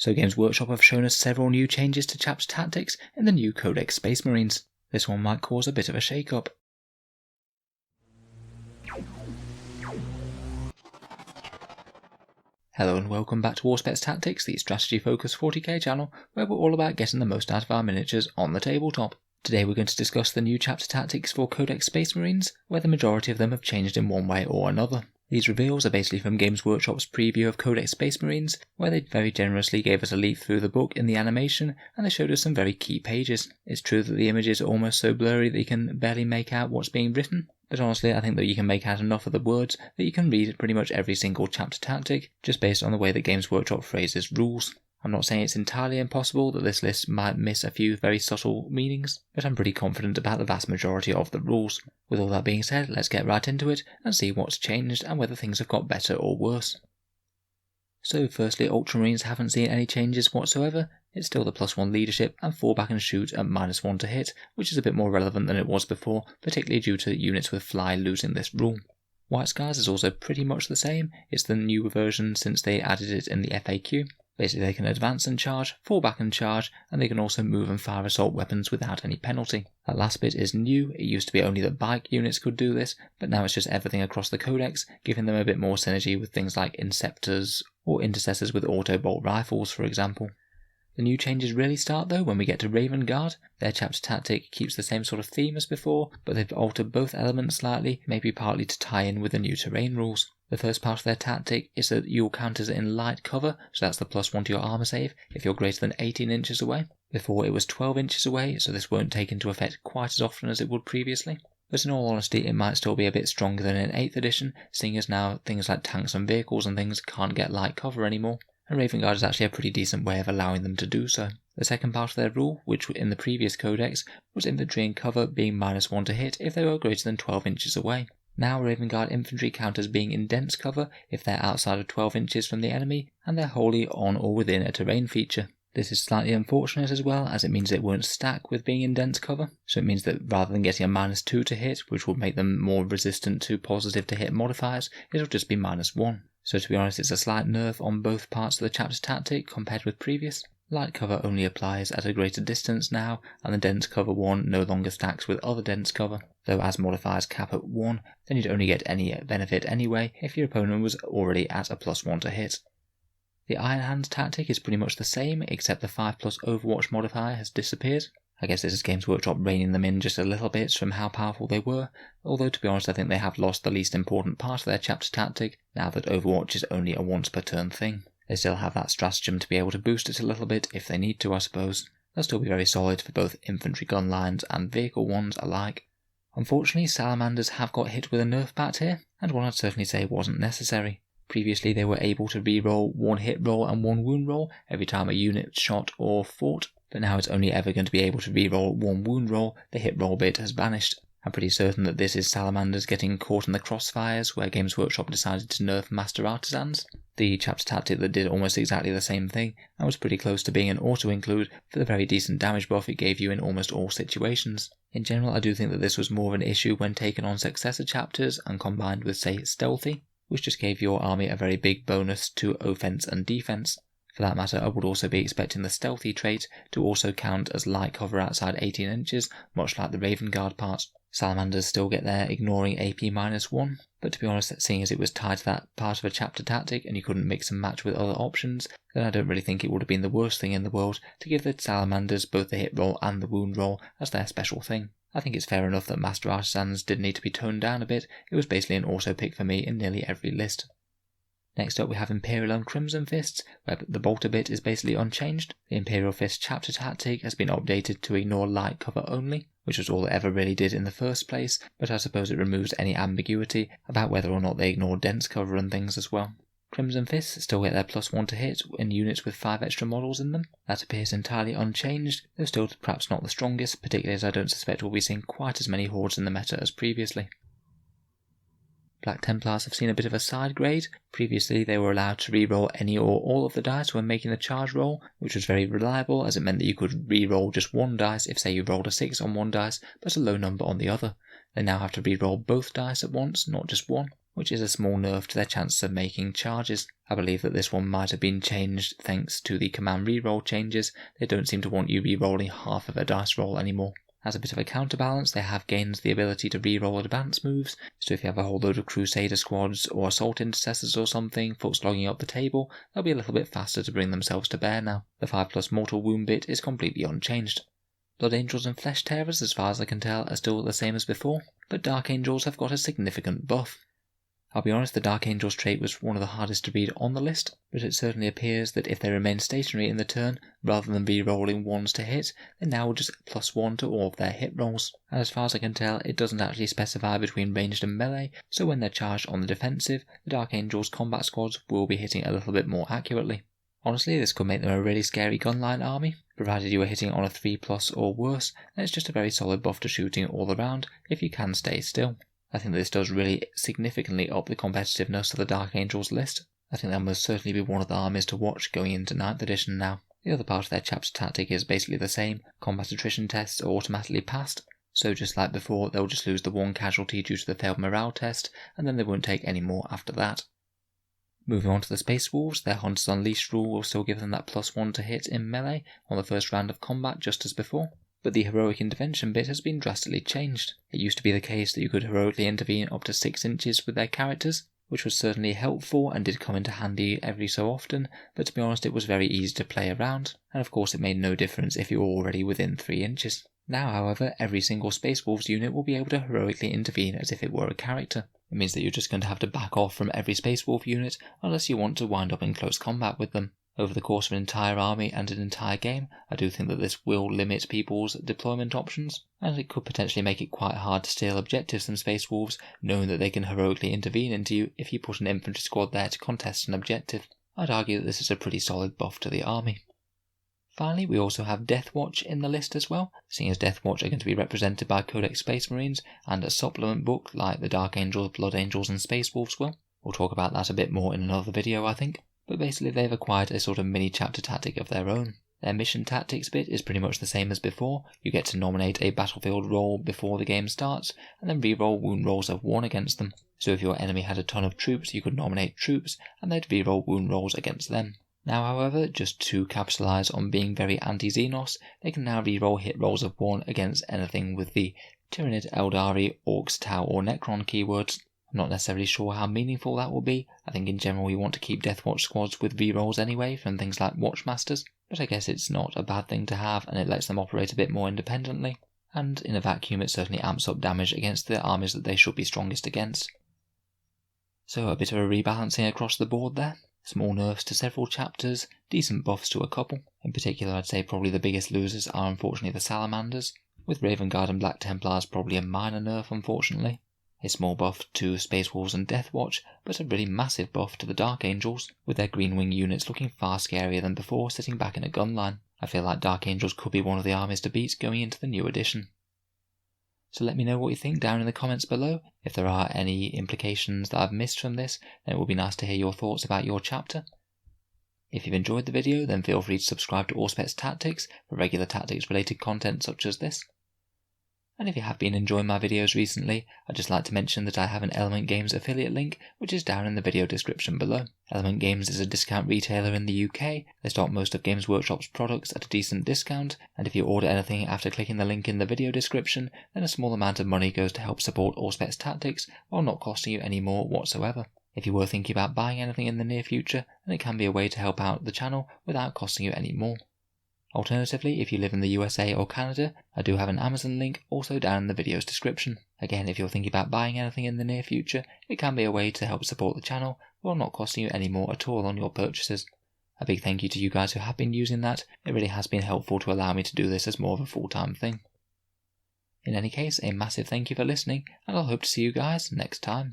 So Games Workshop have shown us several new changes to chapter tactics in the new Codex Space Marines. This one might cause a bit of a shake-up. Hello and welcome back to Auspex Tactics, the strategy-focused 40k channel where we're all about getting the most out of our miniatures on the tabletop. Today we're going to discuss the new chapter tactics for Codex Space Marines, where the majority of them have changed in one way or another. These reveals are basically from Games Workshop's preview of Codex Space Marines, where they very generously gave us a leaf through the book in the animation, and they showed us some very key pages. It's true that the images are almost so blurry that you can barely make out what's being written, but honestly I think that you can make out enough of the words that you can read pretty much every single chapter tactic, just based on the way that Games Workshop phrases rules. I'm not saying it's entirely impossible that this list might miss a few very subtle meanings, but I'm pretty confident about the vast majority of the rules. With all that being said, let's get right into it and see what's changed and whether things have got better or worse. So firstly, Ultramarines haven't seen any changes whatsoever. It's still the +1 leadership and fall back and shoot at -1 to hit, which is a bit more relevant than it was before, particularly due to units with fly losing this rule. White Skies is also pretty much the same. It's the new version since they added it in the FAQ. Basically they can advance and charge, fall back and charge, and they can also move and fire assault weapons without any penalty. That last bit is new. It used to be only that bike units could do this, but now it's just everything across the codex, giving them a bit more synergy with things like Inceptors or Intercessors with auto-bolt rifles, for example. The new changes really start though when we get to Raven Guard. Their chapter tactic keeps the same sort of theme as before, but they've altered both elements slightly, maybe partly to tie in with the new terrain rules. The first part of their tactic is that you'll counters in light cover, so that's the +1 to your armor save if you're greater than 18 inches away. Before it was 12 inches away, so this won't take into effect quite as often as it would previously. But in all honesty, it might still be a bit stronger than in 8th edition, seeing as now things like tanks and vehicles and things can't get light cover anymore, and Raven Guard is actually a pretty decent way of allowing them to do so. The second part of their rule, which in the previous codex, was infantry and cover being -1 to hit if they were greater than 12 inches away. Now Raven Guard infantry counters being in dense cover if they're outside of 12 inches from the enemy, and they're wholly on or within a terrain feature. This is slightly unfortunate as well, as it means it won't stack with being in dense cover, so it means that rather than getting a -2 to hit, which will make them more resistant to positive to hit modifiers, it'll just be -1. So to be honest, it's a slight nerf on both parts of the chapter tactic compared with previous. Light cover only applies at a greater distance now, and the dense cover one no longer stacks with other dense cover, though as modifiers cap at 1, then you'd only get any benefit anyway if your opponent was already at a +1 to hit. The Iron Hands tactic is pretty much the same, except the 5+ Overwatch modifier has disappeared. I guess this is Games Workshop reining them in just a little bit from how powerful they were, although to be honest I think they have lost the least important part of their chapter tactic now that Overwatch is only a once per turn thing. They still have that stratagem to be able to boost it a little bit if they need to, I suppose. They'll still be very solid for both infantry gun lines and vehicle ones alike. Unfortunately, Salamanders have got hit with a nerf bat here, and one I'd certainly say wasn't necessary. Previously they were able to reroll 1 hit roll and 1 wound roll every time a unit shot or fought, but now it's only ever going to be able to reroll 1 wound roll. The hit roll bit has vanished. I'm pretty certain that this is Salamanders getting caught in the crossfires where Games Workshop decided to nerf Master Artisans, the chapter tactic that did almost exactly the same thing and was pretty close to being an auto-include for the very decent damage buff it gave you in almost all situations. In general, I do think that this was more of an issue when taken on successor chapters and combined with, say, Stealthy, which just gave your army a very big bonus to offense and defense. For that matter, I would also be expecting the Stealthy trait to also count as light cover outside 18 inches, much like the Raven Guard part. Salamanders still get there ignoring AP -1, but to be honest, seeing as it was tied to that part of a chapter tactic and you couldn't mix and match with other options, then I don't really think it would have been the worst thing in the world to give the Salamanders both the hit roll and the wound roll as their special thing. I think it's fair enough that Master Artisans did need to be toned down a bit. It was basically an auto pick for me in nearly every list. Next up we have Imperial and Crimson Fists, where the bolter bit is basically unchanged. The Imperial Fist chapter tactic has been updated to ignore light cover only, which was all it ever really did in the first place, but I suppose it removes any ambiguity about whether or not they ignore dense cover and things as well. Crimson Fists still get their +1 to hit in units with 5 extra models in them. That appears entirely unchanged, though still perhaps not the strongest, particularly as I don't suspect we'll be seeing quite as many hordes in the meta as previously. Black Templars have seen a bit of a side grade. Previously they were allowed to reroll any or all of the dice when making the charge roll, which was very reliable as it meant that you could reroll just one dice if say you rolled a 6 on one dice but a low number on the other. They now have to reroll both dice at once, not just one. which is a small nerf to their chances of making charges. I believe that this one might have been changed thanks to the command reroll changes. They don't seem to want you rerolling half of a dice roll anymore. As a bit of a counterbalance, they have gained the ability to reroll advance moves, so if you have a whole load of Crusader squads or Assault Intercessors or something foot-slogging up the table, they'll be a little bit faster to bring themselves to bear now. The 5+ mortal wound bit is completely unchanged. Blood Angels and Flesh Tearers, as far as I can tell, are still the same as before, but Dark Angels have got a significant buff. I'll be honest, the Dark Angels trait was one of the hardest to read on the list, but it certainly appears that if they remain stationary in the turn, rather than re-rolling ones to hit, they now will just +1 to all of their hit rolls. And as far as I can tell, it doesn't actually specify between ranged and melee, so when they're charged on the defensive, the Dark Angels combat squads will be hitting a little bit more accurately. Honestly, this could make them a really scary gunline army, provided you are hitting on a 3+ or worse, then it's just a very solid buff to shooting all around if you can stay still. I think this does really significantly up the competitiveness of the Dark Angels list. I think that must certainly be one of the armies to watch going into 9th edition now. The other part of their chapter tactic is basically the same. Combat attrition tests are automatically passed, so just like before, they'll just lose the 1 casualty due to the failed morale test, and then they won't take any more after that. Moving on to the Space Wolves, their Hunters Unleashed rule will still give them that +1 to hit in melee on the first round of combat just as before. But the heroic intervention bit has been drastically changed. It used to be the case that you could heroically intervene up to 6 inches with their characters, which was certainly helpful and did come into handy every so often, but to be honest it was very easy to play around, and of course it made no difference if you were already within 3 inches. Now, however, every single Space Wolves unit will be able to heroically intervene as if it were a character. It means that you're just going to have to back off from every Space Wolf unit unless you want to wind up in close combat with them. Over the course of an entire army and an entire game, I do think that this will limit people's deployment options, and it could potentially make it quite hard to steal objectives from Space Wolves, knowing that they can heroically intervene into you if you put an infantry squad there to contest an objective. I'd argue that this is a pretty solid buff to the army. Finally, we also have Deathwatch in the list as well, seeing as Deathwatch are going to be represented by Codex Space Marines and a supplement book like the Dark Angels, Blood Angels and Space Wolves will. We'll talk about that a bit more in another video, I think. But basically they've acquired a sort of mini chapter tactic of their own. Their mission tactics bit is pretty much the same as before. You get to nominate a battlefield roll before the game starts, and then re-roll wound rolls of 1 against them. So if your enemy had a ton of troops, you could nominate troops, and they'd re-roll wound rolls against them. Now however, just to capitalise on being very anti-Xenos, they can now re-roll hit rolls of 1 against anything with the Tyranid, Eldari, Orcs, Tau or Necron keywords. I'm not necessarily sure how meaningful that will be. I think in general you want to keep Deathwatch squads with rerolls anyway from things like Watchmasters, but I guess it's not a bad thing to have and it lets them operate a bit more independently, and in a vacuum it certainly amps up damage against the armies that they should be strongest against. So a bit of a rebalancing across the board there. Small nerfs to several chapters, decent buffs to a couple. In particular I'd say probably the biggest losers are unfortunately the Salamanders, with Raven Guard and Black Templars probably a minor nerf unfortunately. A small buff to Space Wolves and Deathwatch, but a really massive buff to the Dark Angels, with their Green Wing units looking far scarier than before sitting back in a gun line. I feel like Dark Angels could be one of the armies to beat going into the new edition. So let me know what you think down in the comments below. If there are any implications that I've missed from this, then it would be nice to hear your thoughts about your chapter. If you've enjoyed the video, then feel free to subscribe to Auspex Tactics for regular tactics related content such as this. And if you have been enjoying my videos recently, I'd just like to mention that I have an Element Games affiliate link, which is down in the video description below. Element Games is a discount retailer in the UK. They stock most of Games Workshop's products at a decent discount, and if you order anything after clicking the link in the video description, then a small amount of money goes to help support Auspex Tactics while not costing you any more whatsoever. If you were thinking about buying anything in the near future, then it can be a way to help out the channel without costing you any more. Alternatively, if you live in the USA or Canada, I do have an Amazon link also down in the video's description. Again, if you're thinking about buying anything in the near future, it can be a way to help support the channel while not costing you any more at all on your purchases. A big thank you to you guys who have been using that. It really has been helpful to allow me to do this as more of a full-time thing. In any case, a massive thank you for listening, and I'll hope to see you guys next time.